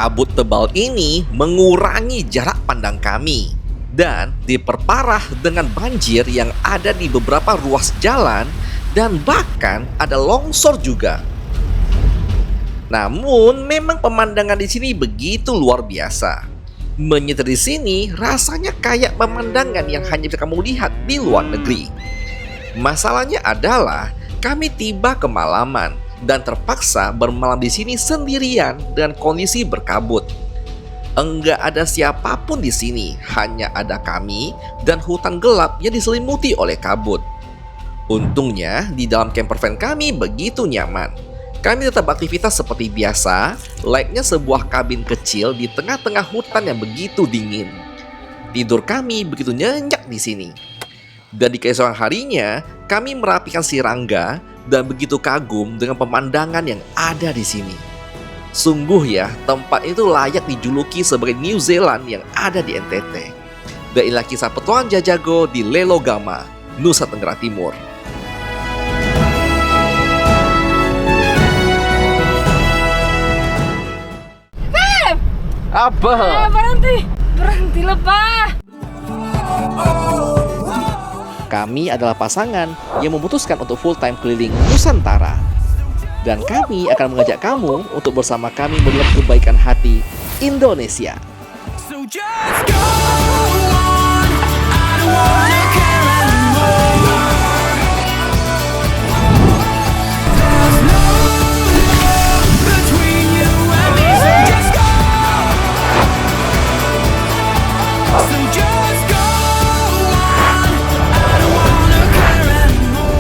Kabut tebal ini mengurangi jarak pandang kami dan diperparah dengan banjir yang ada di beberapa ruas jalan dan bahkan ada longsor juga. Namun memang pemandangan di sini begitu luar biasa. Menyetir di sini rasanya kayak pemandangan yang hanya bisa kamu lihat di luar negeri. Masalahnya adalah kami tiba kemalaman dan terpaksa bermalam di sini sendirian dengan kondisi berkabut. Enggak ada siapapun di sini, hanya ada kami dan hutan gelap yang diselimuti oleh kabut. Untungnya di dalam camper van kami begitu nyaman. Kami tetap aktivitas seperti biasa, layaknya sebuah kabin kecil di tengah-tengah hutan yang begitu dingin. Tidur kami begitu nyenyak di sini. Dan di keesokan harinya, kami merapikan si Rangga dan begitu kagum dengan pemandangan yang ada di sini. Sungguh ya, tempat itu layak dijuluki sebagai New Zealand yang ada di NTT. Dan inilah kisah petualangan Jajago di Lelogama, Nusa Tenggara Timur. Apa? Berhenti lepas. Kami adalah pasangan yang memutuskan untuk full time keliling Nusantara. Dan kami akan mengajak kamu untuk bersama kami melihat kebaikan hati Indonesia. So just go on, I don't wanna care anymore. There's no love between you and me, so just go. So just go on, I don't wanna care anymore.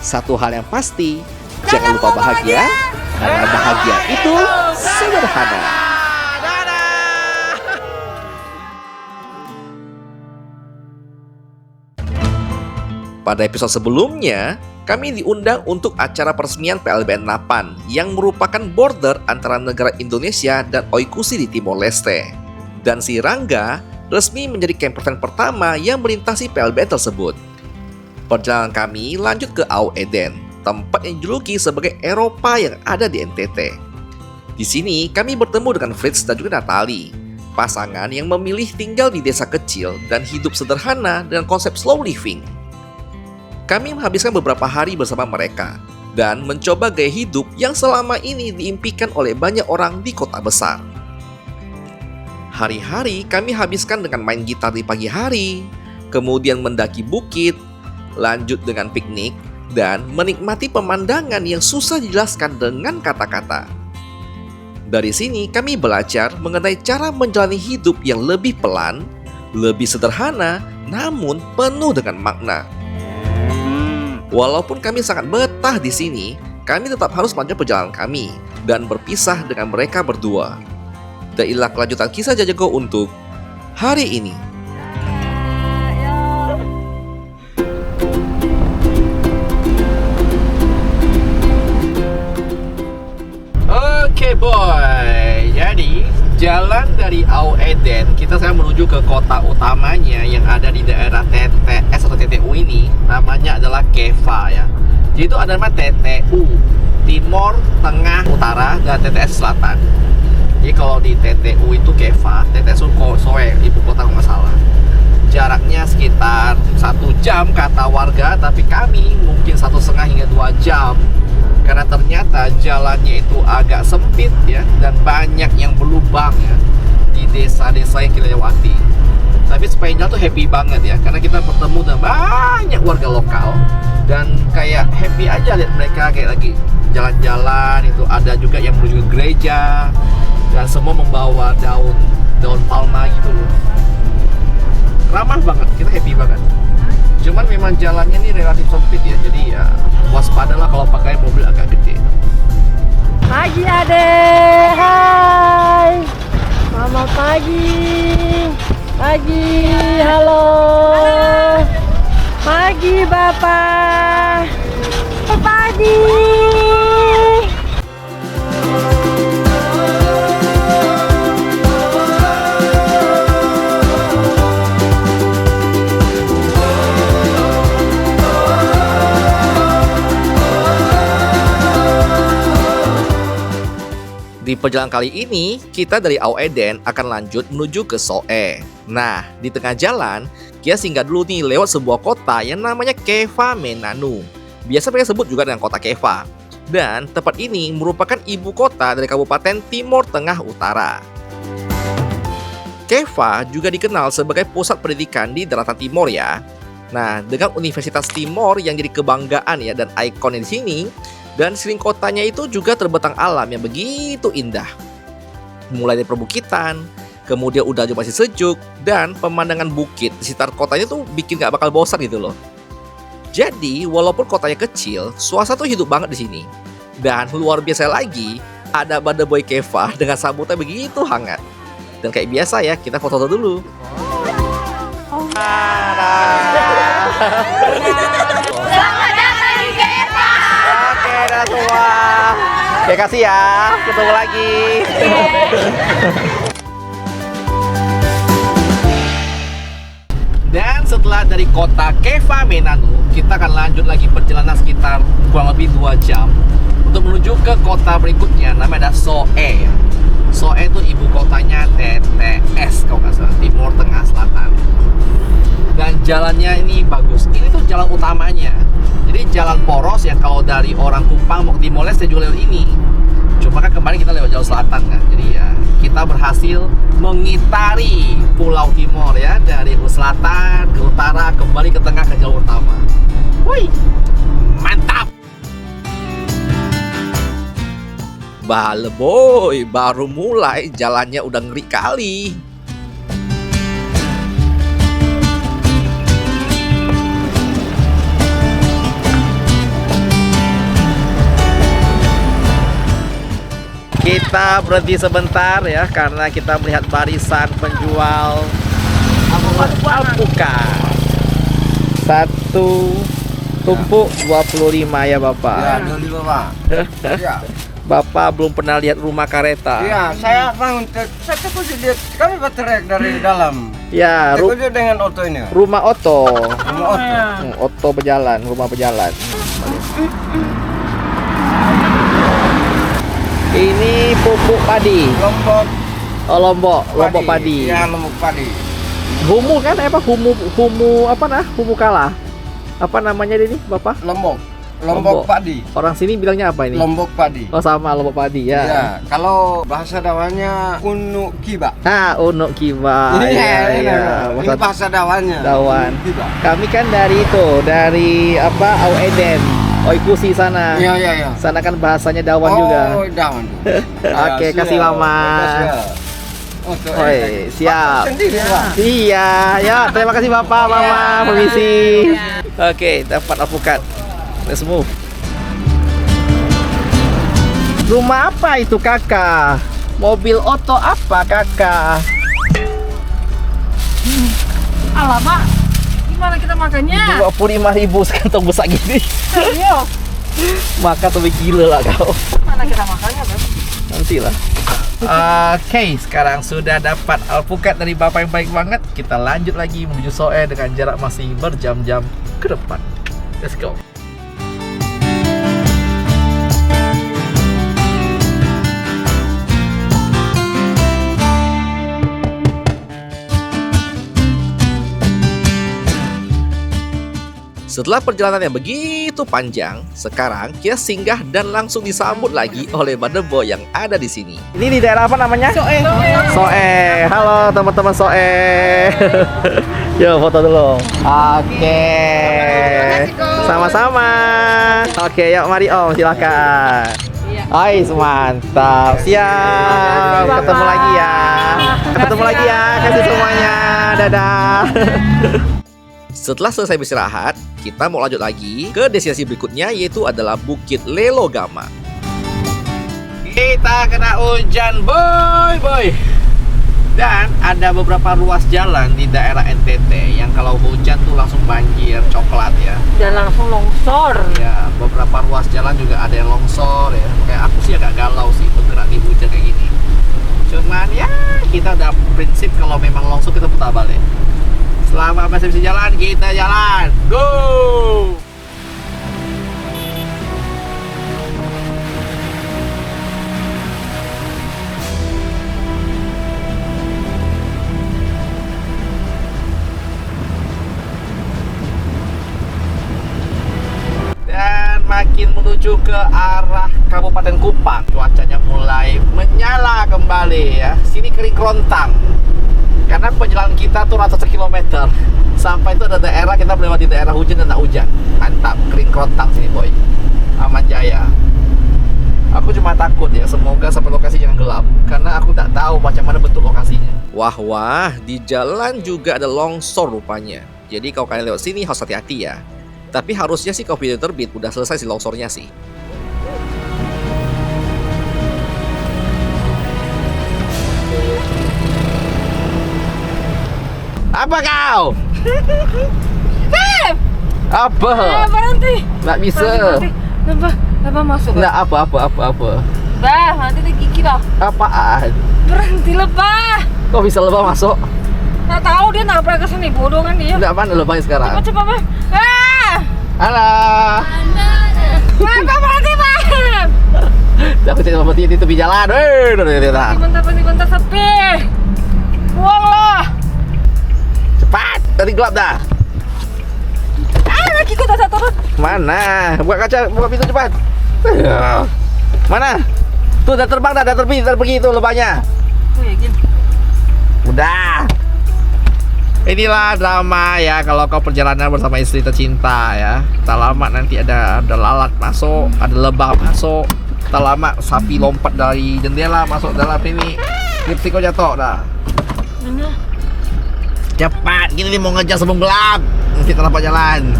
Satu hal yang pasti, jangan lupa bahagia, karena bahagia itu sederhana. Pada episode sebelumnya, kami diundang untuk acara peresmian PLBN 8 yang merupakan border antara negara Indonesia dan Oikusi di Timor Leste. Dan si Rangga resmi menjadi camper van pertama yang melintasi PLBN tersebut. Perjalanan kami lanjut ke Au Eden, tempat yang dijuluki sebagai Eropa yang ada di NTT. Di sini kami bertemu dengan Fritz dan juga Natalie, pasangan yang memilih tinggal di desa kecil dan hidup sederhana dengan konsep slow living. Kami menghabiskan beberapa hari bersama mereka dan mencoba gaya hidup yang selama ini diimpikan oleh banyak orang di kota besar. Hari-hari kami habiskan dengan main gitar di pagi hari, kemudian mendaki bukit, lanjut dengan piknik, dan menikmati pemandangan yang susah dijelaskan dengan kata-kata. Dari sini kami belajar mengenai cara menjalani hidup yang lebih pelan, lebih sederhana, namun penuh dengan makna. Walaupun kami sangat betah di sini, kami tetap harus melanjutkan perjalanan kami dan berpisah dengan mereka berdua. Dan inilah kelanjutan kisah Jajago untuk hari ini. Oke boy, jadi jalan dari Au Eden kita sekarang menuju ke kota utamanya yang ada di daerah TTS atau TTU ini, namanya adalah Keva ya. Jadi itu ada nama TTU Timor Tengah Utara dan TTS Selatan. Jadi kalau di TTU itu Keva, TTS itu Kosoe, ibu kota kalau nggak salah. Jaraknya sekitar 1 jam kata warga, tapi kami mungkin 1,5 hingga 2 jam. Karena ternyata jalannya itu agak sempit ya, dan banyak yang berlubang ya di desa-desa yang kita lewati. Tapi sepanjang jalan tuh happy banget ya, karena kita bertemu dengan banyak warga lokal dan kayak happy aja lihat mereka kayak lagi jalan-jalan. Itu ada juga yang menuju ke gereja dan semua membawa daun palma gitu loh. Ramah banget, kita happy banget. Cuman memang jalannya ini relatif sempit ya, jadi ya waspadalah kalau pakai mobil agak gede. Pagi Ade, hai. Selamat pagi. Pagi, halo. Pagi Bapak. Pagi. Di perjalanan kali ini, kita dari Ao Eden akan lanjut menuju ke Soe. Nah, di tengah jalan, kita singgah dulu nih lewat sebuah kota yang namanya Keva Menanu. Biasa mereka sebut juga dengan kota Keva. Dan tempat ini merupakan ibu kota dari Kabupaten Timor Tengah Utara. Keva juga dikenal sebagai pusat pendidikan di daratan Timor ya. Nah, dengan Universitas Timor yang jadi kebanggaan ya dan ikon di sini, dan sekeliling kotanya itu juga terbentang alam yang begitu indah. Mulai dari perbukitan, kemudian udara masih sejuk, dan pemandangan bukit di sekitar kotanya tuh bikin gak bakal bosan gitu loh. Jadi, walaupun kotanya kecil, suasana tuh hidup banget di sini. Dan luar biasa lagi, ada Bada Boy Keva dengan sambutan begitu hangat. Dan kayak biasa ya, kita foto-foto dulu. Oke, dah semua. Oke, kasih ya. Ketemu lagi. Dan setelah dari kota Keva Menanu, kita akan lanjut lagi perjalanan sekitar kurang lebih 2 jam untuk menuju ke kota berikutnya, namanya Soe. Soe itu ibu kotanya TTS kalau nggak salah, Timur Tengah Selatan. Dan jalannya ini bagus. Ini tuh jalan utamanya. Jadi jalan poros ya, kalau dari orang Kupang mau ke Timor Leste juga lewat ini. Cuma kan kemarin kita lewat jalur selatan kan. Jadi ya kita berhasil mengitari Pulau Timor ya, dari selatan ke utara kembali ke tengah ke jalur utama. Wih, mantap. Bale boy, baru mulai jalannya udah ngeri kali. Kita berhenti sebentar ya, karena kita melihat barisan penjual alpukat. Satu tumpuk 25 ya Bapak. Ya, 25 Pak. Ya. Bapak belum pernah lihat rumah kareta. Iya, saya takut lihat kami berteriak dari dalam. Ya, Takut dengan oto ini. Pak. rumah oto. Rumah oto. Oto berjalan, rumah berjalan. Ini pupuk padi. Lombok. Oh, Lombok padi. Iya, Lombok padi. Humu kan apa? Humu apa nah? Humu kalah. Apa namanya ini, Bapak? Lombok Lombok. padi. Orang sini bilangnya apa ini? Lombok padi. Oh, sama Lombok padi ya. Iya, kalau bahasa Dawanya Unu Kiba. Unuk kiba. Iya. Ini Bahasa bahasa Dawanya. Dawan. Unu Kiba. Kami kan dari apa? Ao Eden. Oikusi sana. Iya. Sana kan bahasanya Dawan juga. Oh, Dawan. Oke, kasih Mama. Oi, siap. Sendiri, Pak. Iya, ya terima kasih Bapak, Mama, permisi. Oke, dapat alpukat. Let's move. Rumah apa itu Kakak? Mobil oto apa Kakak? Alamak, gimana kita makannya? 25.000 sekantong besar gini. Serius? Makan sampai gila lah kau. Mana kita makannya, Beb? Nantilah. Oke, sekarang sudah dapat alpukat dari Bapak yang baik banget. Kita lanjut lagi menuju Soe dengan jarak masih berjam-jam ke depan. Let's go. Setelah perjalanan yang begitu panjang, sekarang kita singgah dan langsung disambut lagi oleh Bada Boy yang ada di sini. Ini di daerah apa namanya? Soe. Soe. Halo teman-teman Soe. Yuk foto dulu. Oke. Sama-sama. Oke, yuk mari Om, silakan. Ais, mantap. Siap. Ketemu lagi ya. Ketemu lagi ya. Kasih semuanya. Dadah. Setelah selesai beristirahat, kita mau lanjut lagi ke destinasi berikutnya, yaitu adalah Bukit Lelogama. Kita kena hujan boy. Dan ada beberapa ruas jalan di daerah NTT yang kalau hujan tuh langsung banjir coklat ya. Dan langsung longsor. Ya, beberapa ruas jalan juga ada yang longsor ya. Kayak aku sih agak galau sih bergerak di hujan kayak gini. Cuman ya kita udah prinsip kalau memang longsor kita putar balik. Selama masih bisa jalan, kita jalan. Go! arah Kabupaten Kupang. Cuacanya mulai menyala kembali ya. Sini kering kerontang. Karena perjalanan kita tuh ratusan kilometer. Sampai itu ada daerah kita melewati daerah hujan dan tak hujan. Mantap, kering kerontang sini boy. Aman Jaya. Aku cuma takut ya, semoga sampai lokasi jangan gelap. Karena aku tak tahu macam mana bentuk lokasinya. Wah, di jalan juga ada longsor rupanya. Jadi kalau kalian lewat sini harus hati-hati ya. Tapi harusnya sih kalau video terbit udah selesai si longsornya sih. Apa kau? Apa? Berhenti. Nggak bisa. Apa masuk? Nggak apa. Bah, nanti ada gigi dah. Apaan? Berhenti lebah. Kok bisa lebah masuk? Nggak tahu dia nabrak ke sini, bodoh kan dia. Nggak mana lebahnya sekarang? Coba, Bang. Alah. Apa berhenti, Bang? Aku cari sama itu tepi jalan. Bentar, sepi. Buang loh. Cepat, nanti gelap dah. Kakiku tak turun. Mana? Buka kaca, buka pintu cepat. Mana? Tuh udah terbang dah, udah pergi itu lebahnya. Oh ya, gini. Udah. Inilah drama ya kalau kau perjalanan bersama istri tercinta ya. Tak lama nanti ada lalat masuk, ada lebah masuk. Tak lama sapi lompat dari jendela masuk dalam ini. Lipstick kau jatuh dah. Mana? Cepat, gini nih mau ngejar sebelum gelap. Kita nampak jalan.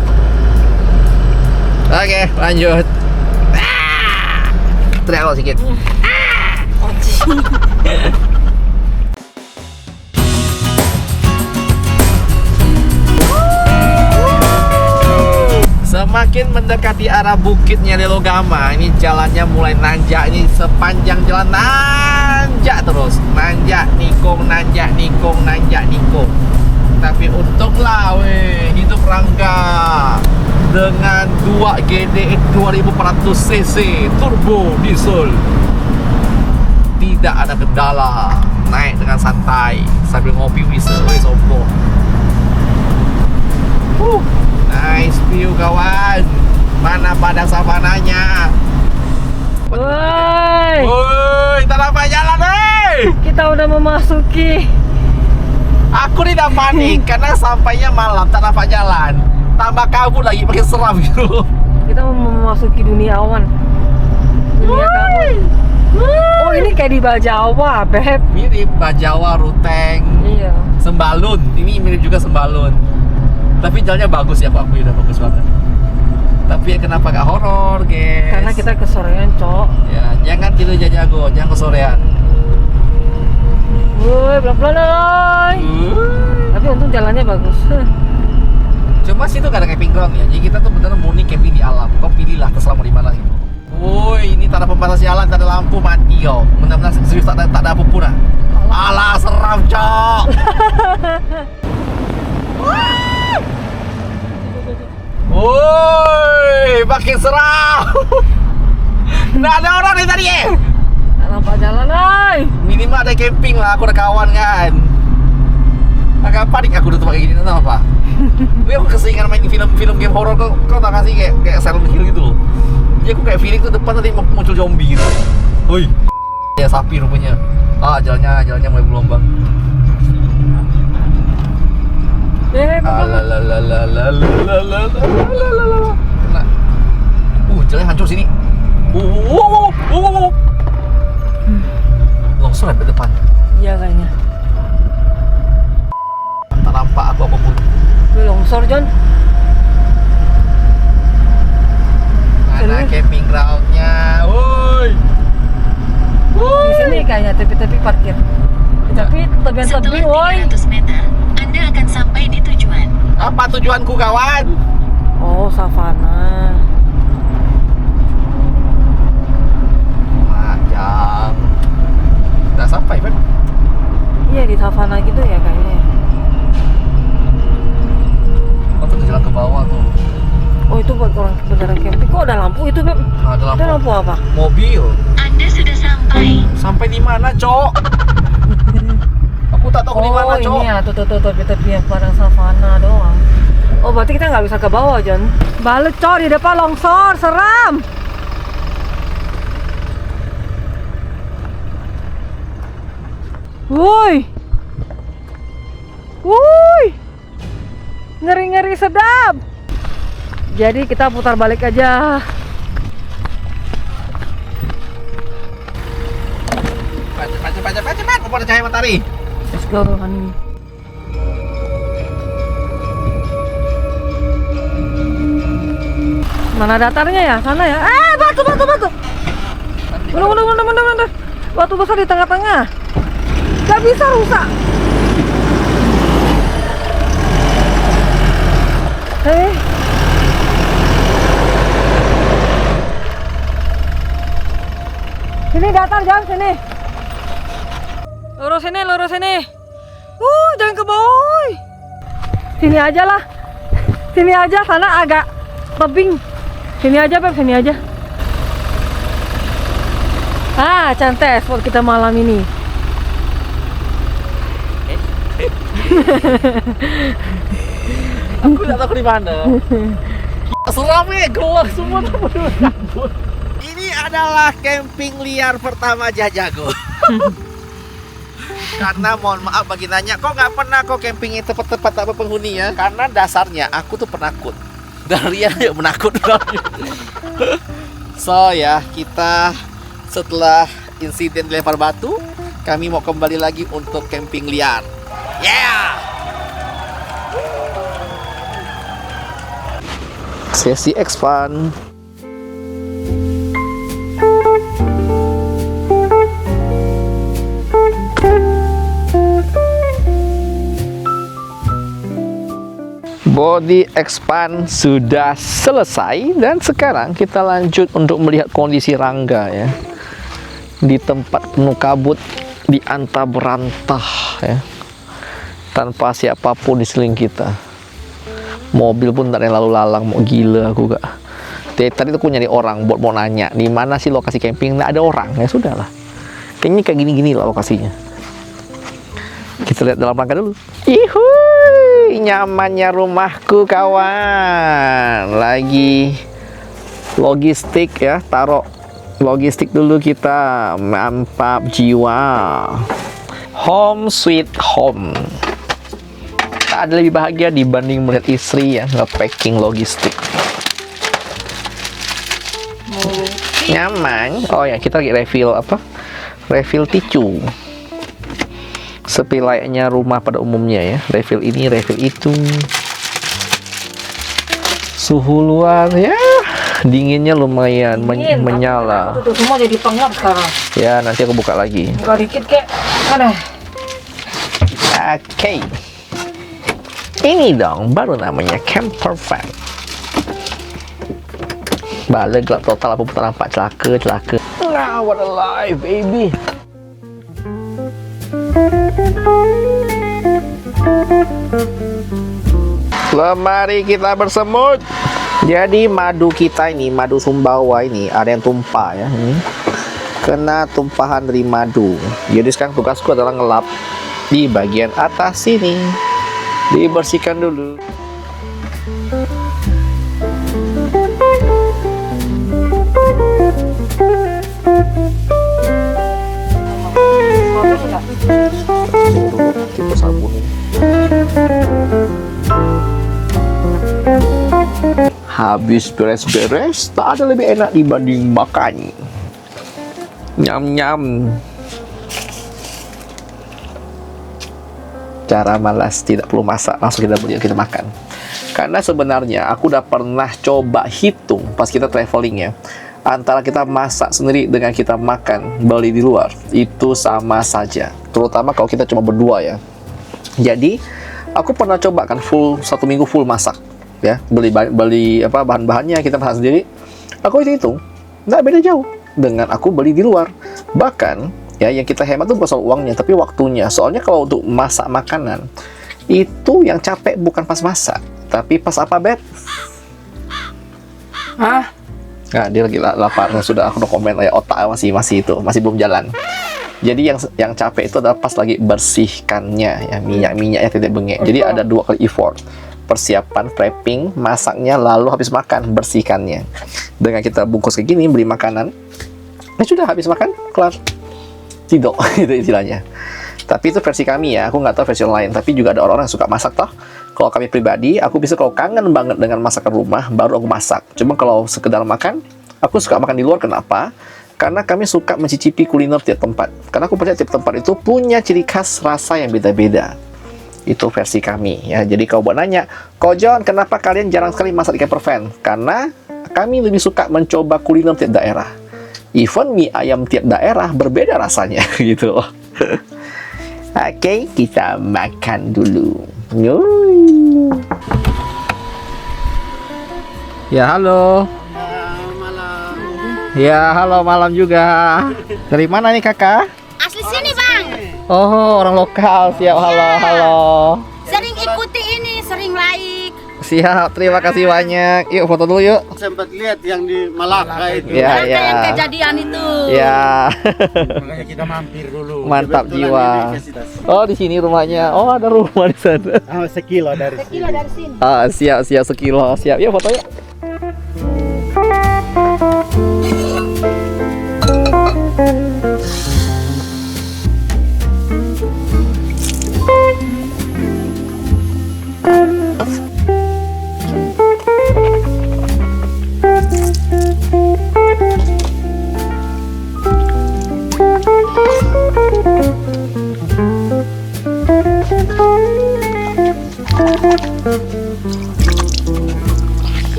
Oke, lanjut. Teriak lo sedikit. Semakin mendekati arah bukitnya Lelogama, ini jalannya mulai nanjak. Ini sepanjang jalan nanjak terus. Nanjak nikung. Tapi untunglah hidup Rangga dengan 2 GDX 2400 cc turbo diesel. Tidak ada kendala, naik dengan santai sambil ngopi bisa. Sombong. Nice view kawan. Mana padang savananya? Woi, tak dapat jalan Kita udah memasuki. Aku nih udah panik karena sampainya malam, tak dapat jalan. Tambah kabut lagi, makin seram gitu. Kita mau memasuki dunia awan. Dunia kabut. Oh, ini kayak di Bajawa, Beb. Mirip Bajawa, Ruteng, Iya. Sembalun. Ini mirip juga Sembalun. Tapi jalannya bagus ya, Pak. Udah bagus banget. Tapi kenapa gak horor, guys? Karena kita kesorean, Cok. Ya, jangan tidur jago, jangan kesorean. Woi, pelan-pelan. Tapi untung jalannya bagus. Cuma situ gak ada camping ground ya. Jadi kita tuh beneran murni camping di alam. Kau pilihlah terserah mau di mana gitu. Woi, ini tak ada pembatas jalan, tak ada lampu, mati kau. Benar-benar serius tak ada apa pun. Alah, seram, Cok. Woi, makin seram. Nggak ada orang nih tadi ya. Nggak nampak jalan, ay. Minimal ada camping lah, aku ada kawan kan. Agak panik aku udah pakai gini, tahu apa? Gue aku keseringan main film-film game horror, kau tak kasih kayak Silent Hill gitu loh. Jadi aku kayak feeling tuh depan nanti muncul zombie gitu. Woi, ya sapi rupanya. Jalannya mulai berlombang. Kena. Jalannya hancur sini. Longsor di depan. Iya kayaknya. Tak nampak aku apapun. Gue longsor, John. Mana camping groundnya? Woi. Di sini kayaknya tepi-tepi parkir. Tapi tepian tepi, woi. 300 meter, Anda akan sampai di tujuan. Apa tujuanku, kawan? Oh, savana. Panjang. Udah sampai, Beb. Iya, di savana gitu ya kayaknya. Oh, tuh jalan ke bawah tuh. Oh, itu buat orang beneran camping. Kok ada lampu itu, Beb? Ada lampu. Ada lampu apa? Mobil. Anda sudah sampai. Sampai di mana, Cok? Aku tak tahu di mana, Cok. Oh, ini ya, tuh tepi-tepi yang padang savana doang. Oh, berarti kita nggak bisa ke bawah, John. Balik, Cok, di depan longsor, seram. Woi. Woi. Ngeri-ngeri sedap. Jadi kita putar balik aja. Cepat. Apa ada cahaya matahari? Let's go, honey. Mana datarnya ya? Sana ya? Batu. Bener. Batu besar di tengah-tengah. Gak bisa rusak. Sini datar, jam sini. Lurus sini. Jangan ke bawah. Sini aja lah. Sini aja, sana agak tebing. Sini aja, Beb, sini aja. Cantik spot kita malam ini. Aku nggak tahu di mana. Seram ya, gelap semua kabut. Ini adalah camping liar pertama Jajago. Karena mohon maaf bagi nanya, kok nggak pernah kok camping itu tempat apa penghuni ya? Karena dasarnya aku tuh penakut. Dari yang menakut. So ya, kita setelah insiden lempar batu, kami mau kembali lagi untuk camping liar. Yeah! Sesi expand. Body expand sudah selesai dan sekarang kita lanjut untuk melihat kondisi Rangga ya. Di tempat penuh kabut di antah berantah ya. Tanpa siapapun di seling kita. Mobil pun tak ada yang lalu lalang, mau gila aku gak. Tadi tuh aku nyari orang buat mau nanya di mana sih lokasi camping, nggak ada orang ya sudahlah. Kayaknya kayak gini-gini lah lokasinya. Kita lihat dalam rangka dulu. Ihuy, nyamannya rumahku kawan. Lagi logistik ya, taruh logistik dulu kita, mantap jiwa. Home sweet home. Tak ada lebih bahagia dibanding melihat istri yang nge-packing logistik. Nyaman. Oh ya, kita lagi refill apa? Refill tisu. Seperti layaknya rumah pada umumnya ya. Refill ini, refill itu. Suhu luar ya, dinginnya lumayan menyala. Tuh semua jadi pengap sekarang. Ya, nanti aku buka lagi. Buka dikit kek. Ada. Oke. Ini dong baru namanya camper van. Bala gelap total, apa pun nampak, celaka. Nah, what a life, baby. Lemari kita bersemut. Jadi madu kita ini, madu Sumbawa ini ada yang tumpah ya. Ini kena tumpahan dari madu. Jadi sekarang tugasku adalah ngelap di bagian atas sini. Dibersihkan dulu. Tipe sabun ini. Habis beres-beres, tak ada lebih enak dibanding makan. Nyam-nyam. Cara malas, tidak perlu masak, langsung kita beli, kita makan. Karena sebenarnya aku udah pernah coba hitung pas kita traveling ya, antara kita masak sendiri dengan kita makan beli di luar itu sama saja, terutama kalau kita cuma berdua ya. Jadi aku pernah coba kan full 1 minggu full masak ya, beli apa bahan-bahannya kita masak sendiri. Aku hitung nggak beda jauh dengan aku beli di luar. Bahkan ya, yang kita hemat tuh bukan soal uangnya, tapi waktunya. Soalnya kalau untuk masak makanan, itu yang capek bukan pas masak, tapi pas apa, Beb? Hah? Nah, dia lagi lapar. Sudah, aku udah komen ya, otak masih itu, masih belum jalan. Jadi yang capek itu adalah pas lagi bersihkannya, ya, minyak-minyaknya tidak bengek. Jadi ada 2 kali effort. Persiapan, prepping, masaknya, lalu habis makan, bersihkannya. Dengan kita bungkus kayak gini, beli makanan, ya sudah habis makan, kelar. Tidak, itu istilahnya. Tapi itu versi kami ya, aku nggak tahu versi lain. Tapi juga ada orang-orang yang suka masak toh. Kalau kami pribadi, aku bisa kalau kangen banget dengan masakan rumah, baru aku masak. Cuma kalau sekedar makan, aku suka makan di luar. Kenapa? Karena kami suka mencicipi kuliner tiap tempat. Karena aku percaya tiap tempat itu punya ciri khas rasa yang beda-beda. Itu versi kami ya. Jadi kalau buat nanya, Ko John, kenapa kalian jarang sekali masak di campervan? Karena kami lebih suka mencoba kuliner tiap daerah. Even mie ayam tiap daerah berbeda rasanya gitu loh. Oke, kita makan dulu. Ya, halo. Ya, halo malam juga. Dari mana nih kakak? Asli sini bang. Oh, orang lokal. Siap, halo. Sering ikuti ini, sering like. Siap, terima kasih banyak. Yuk foto dulu yuk. Sempat lihat yang di Malaka itu. Ya, Ada ya. yang kejadian itu. Ya. Makanya kita mampir dulu. Mantap Kebetulan jiwa. ini dikasih tas. Oh, di sini rumahnya. Oh, ada rumah di sana. Sekilo dari Kilo dari sini. Ah, siap sekilo. Siap. Yuk fotonya.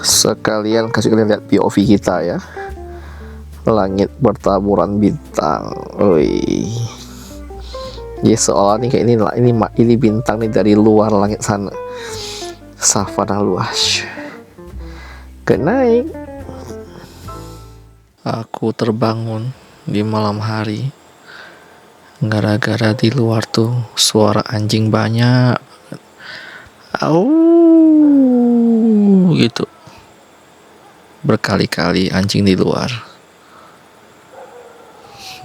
Sekalian kasih kalian lihat POV kita ya. Langit bertaburan bintang. Oi. Ya seolah nih kayak ini bintang nih dari luar langit sana. Savana luas. Kenaik. Aku terbangun di malam hari gara-gara di luar tuh suara anjing banyak. Au gitu. Berkali-kali anjing di luar.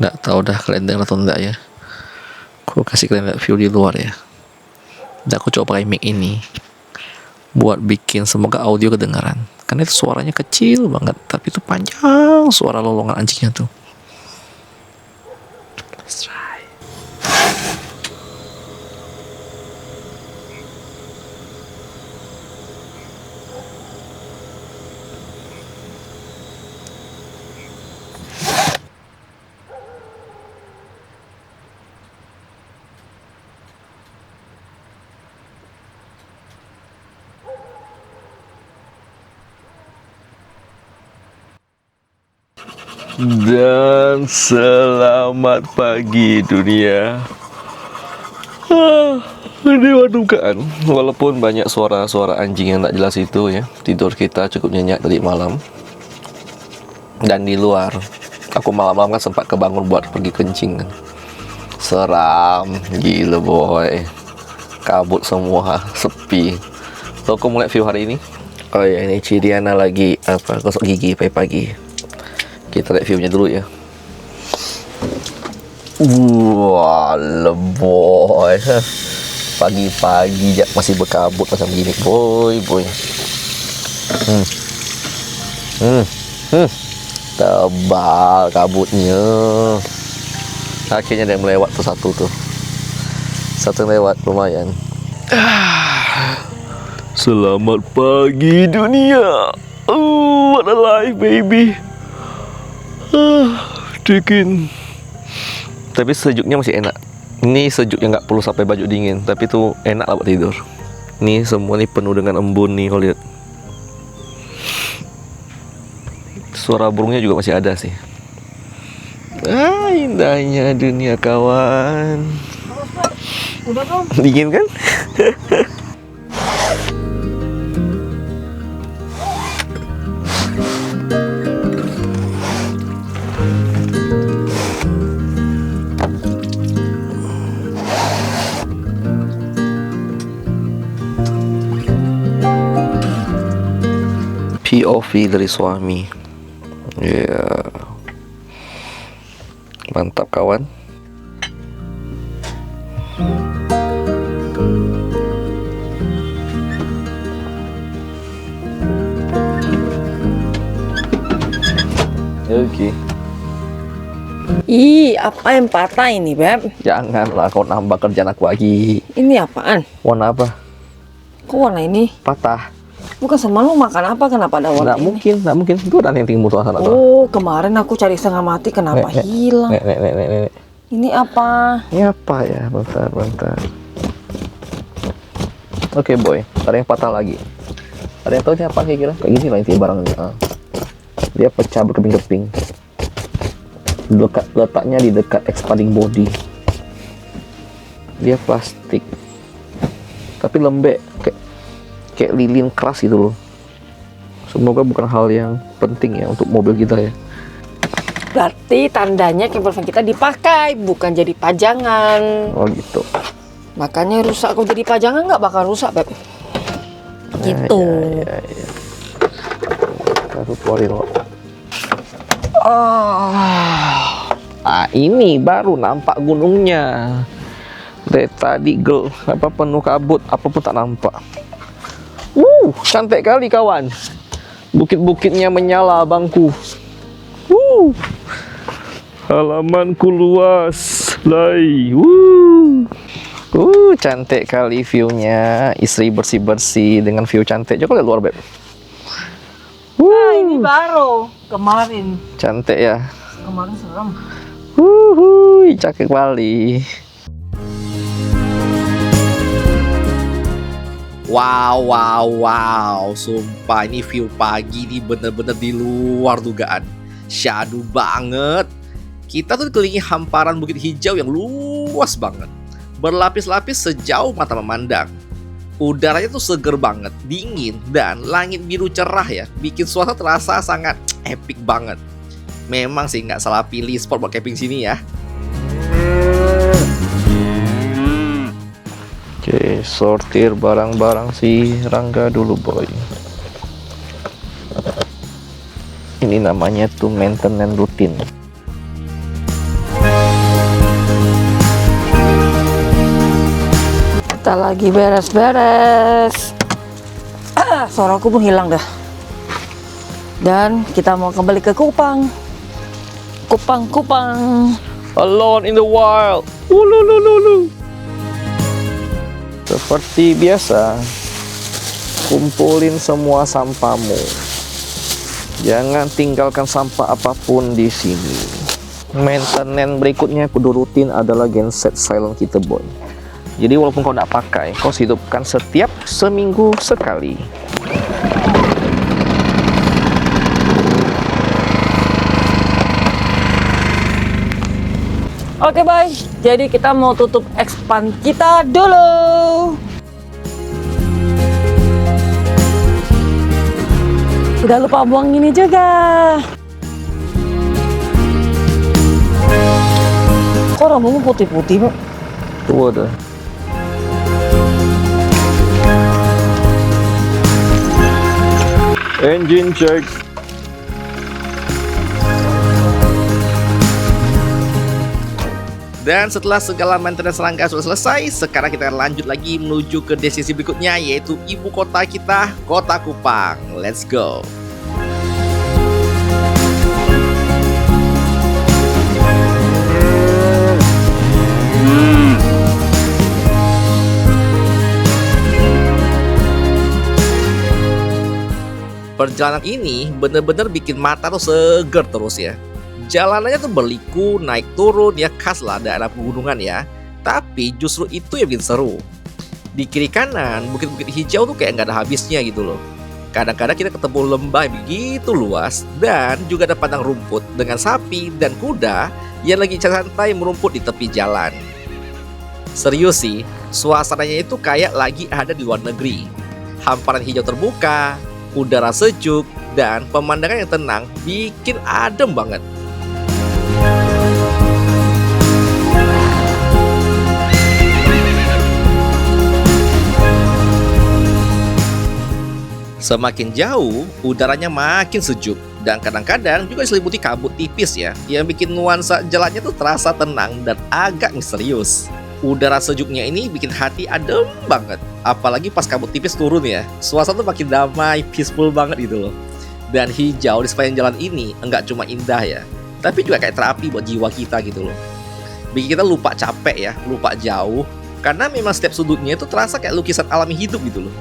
Nggak tahu dah kalian dengar atau enggak ya. Aku kasih kalian lihat view di luar ya. Dan aku coba pakai mic ini buat bikin semoga audio kedengaran. Karena itu suaranya kecil banget, tapi itu panjang suara lolongan anjingnya tuh. Let's try. Dan selamat pagi dunia. Dewa dugaan. Walaupun banyak suara-suara anjing yang tak jelas itu ya, tidur kita cukup nyenyak tadi malam. Dan di luar, aku malam-malam kan sempat kebangun buat pergi kencing kan. Seram, gila boy. Kabut semua, sepi. So, aku mulai view hari ini. Oh ya, ini Ciriana lagi gosok gigi pagi-pagi. Kita lihat view-nya dulu ya. Wah, leboy. Pagi-pagi masih berkabut macam gini, boy. Tebal kabutnya. Akhirnya ada yang melewat tuh satu tuh. Satu yang lewat lumayan. Selamat pagi dunia. What a life, baby. Dingin. Tapi sejuknya masih enak. Ini sejuknya nggak perlu sampai baju dingin, tapi tuh enak lah buat tidur. Nih semua nih penuh dengan embun nih, kalau lihat. Suara burungnya juga masih ada sih. Indahnya dunia kawan. Udah dong. Dingin kan? POV dari suami. Ya, mantap kawan. Ih, apa yang patah ini, Beb? Janganlah kau nambah kerjaan aku lagi. Ini apaan? Warna apa? Kok warna ini? Patah. Bukan sama lu makan apa? Kenapa ada warna Nggak ini? mungkin, nggak mungkin. Itu ada yang tinggi musuh sana tuh. Oh, kemarin aku cari setengah mati, kenapa hilang? Nek. Ini apa? Ini apa ya? Bentar. Oke boy, ada yang patah lagi. Ada yang tahu ini apa kira-kira? Kayak gini lah intinya barangnya. Dia pecah berkeping-keping. Letaknya di dekat expanding body. Dia plastik, tapi lembek, kayak lilin keras gitu loh. Semoga bukan hal yang penting ya untuk mobil kita ya. Berarti tandanya camper van kita dipakai, bukan jadi pajangan. Oh gitu. Makanya rusak. Kalau jadi pajangan nggak bakal rusak, Beb. Gitu. Ya. Taruh keluarin loh. Ini baru nampak gunungnya. Dari tadi penuh kabut, apapun tak nampak. Cantik kali kawan. Bukit-bukitnya menyala abangku. Halamanku luas, Lai. Cantik kali view-nya. Istri bersih-bersih dengan view cantik. Coba lihat luar, Beb. Nah, ini baru kemarin. Cantik ya. Kemarin serem. Cakep kali. Wow. Sumpah ini view pagi ini bener-bener di luar dugaan. Syahdu banget. Kita tuh dikelilingi hamparan bukit hijau yang luas banget. Berlapis-lapis sejauh mata memandang. Udaranya tuh seger banget, dingin, dan langit biru cerah ya. Bikin suasana terasa sangat epic banget. Memang sih nggak salah pilih spot buat camping sini ya. Oke, sortir barang-barang si Rangga dulu boy. Ini namanya tuh maintenance rutin. Kita lagi beres-beres. Suaraku pun hilang dah. Dan kita mau kembali ke Kupang. Kupang. Alone in the wild. Ululululu. Seperti biasa, kumpulin semua sampahmu. Jangan tinggalkan sampah apapun di sini. Maintenance berikutnya kudu rutin adalah genset silent kita boy. Jadi walaupun kau tidak pakai, kau hidupkan setiap seminggu sekali. Oke, bye. Jadi kita mau tutup expand kita dulu. Tidak lupa buang ini juga. Kok rambutmu putih-putih, Pak? Tuh ada. Engine check. Dan setelah segala maintenance Rangga sudah selesai, sekarang kita akan lanjut lagi menuju ke destinasi berikutnya, yaitu ibu kota kita, Kota Kupang. Let's go. Perjalanan ini bener-bener bikin mata tuh seger terus ya. Jalanannya tuh berliku, naik turun, ya khas lah daerah pegunungan ya. Tapi justru itu yang bikin seru. Di kiri kanan, bukit-bukit hijau tuh kayak nggak ada habisnya gitu loh. Kadang-kadang kita ketemu lembah yang begitu luas, dan juga ada padang rumput dengan sapi dan kuda yang lagi santai merumput di tepi jalan. Serius sih, suasananya itu kayak lagi ada di luar negeri. Hamparan hijau terbuka, udara sejuk, dan pemandangan yang tenang bikin adem banget. Semakin jauh, udaranya makin sejuk dan kadang-kadang juga diselimuti kabut tipis ya, yang bikin nuansa jalannya tuh terasa tenang dan agak misterius. Udara sejuknya ini bikin hati adem banget, apalagi pas kabut tipis turun ya. Suasana tuh makin damai, peaceful banget gitu loh. Dan hijau di sepanjang jalan ini enggak cuma indah ya, tapi juga kayak terapi buat jiwa kita gitu loh. Bikin kita lupa capek ya, lupa jauh, karena memang setiap sudutnya itu terasa kayak lukisan alami hidup gitu loh.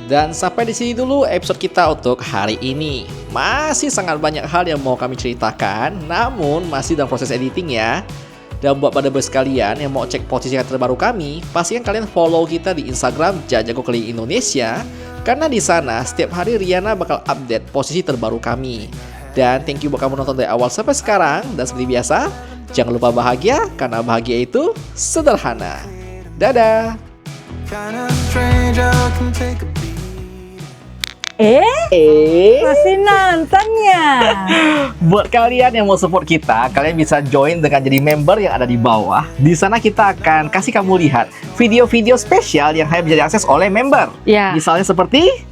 Dan sampai di sini dulu episode kita untuk hari ini. Masih sangat banyak hal yang mau kami ceritakan, namun masih dalam proses editing ya. Dan buat pada sekalian yang mau cek posisi terbaru kami, pastikan kalian follow kita di Instagram Jajago Keliling Indonesia, karena di sana setiap hari Riana bakal update posisi terbaru kami. Dan thank you buat kamu nonton dari awal sampai sekarang. Dan seperti biasa, jangan lupa bahagia, karena bahagia itu sederhana. Dadah. Kinda strange how I can take a beat. Masih nonton ya? Buat kalian yang mau support kita, kalian bisa join dengan jadi member yang ada di bawah. Di sana kita akan kasih kamu lihat video-video spesial yang hanya bisa diakses oleh member. Ya. Misalnya seperti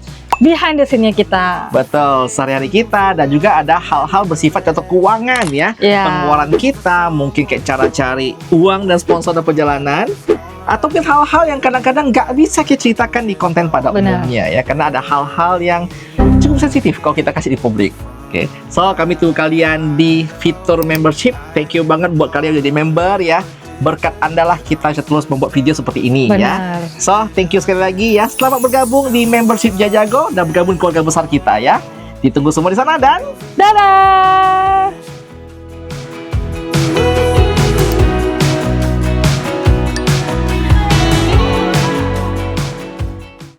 Behind the scene-nya kita. betul, sehari-hari kita, dan juga ada hal-hal bersifat contoh keuangan ya. Ya. Pengeluaran kita, mungkin kayak cara cari uang dan sponsor dan perjalanan. Ataupun hal-hal yang kadang-kadang nggak bisa kita ceritakan di konten pada Benar. umumnya ya. Karena ada hal-hal yang cukup sensitif kalau kita kasih di publik. Oke, so kami tunggu kalian di fitur membership. Thank you banget buat kalian yang jadi member ya. Berkat Anda lah kita bisa terus membuat video seperti ini ya. Benar. So, thank you sekali lagi ya. Selamat bergabung di membership Jajago dan bergabung keluarga besar kita ya. Ditunggu semua di sana dan Dadah!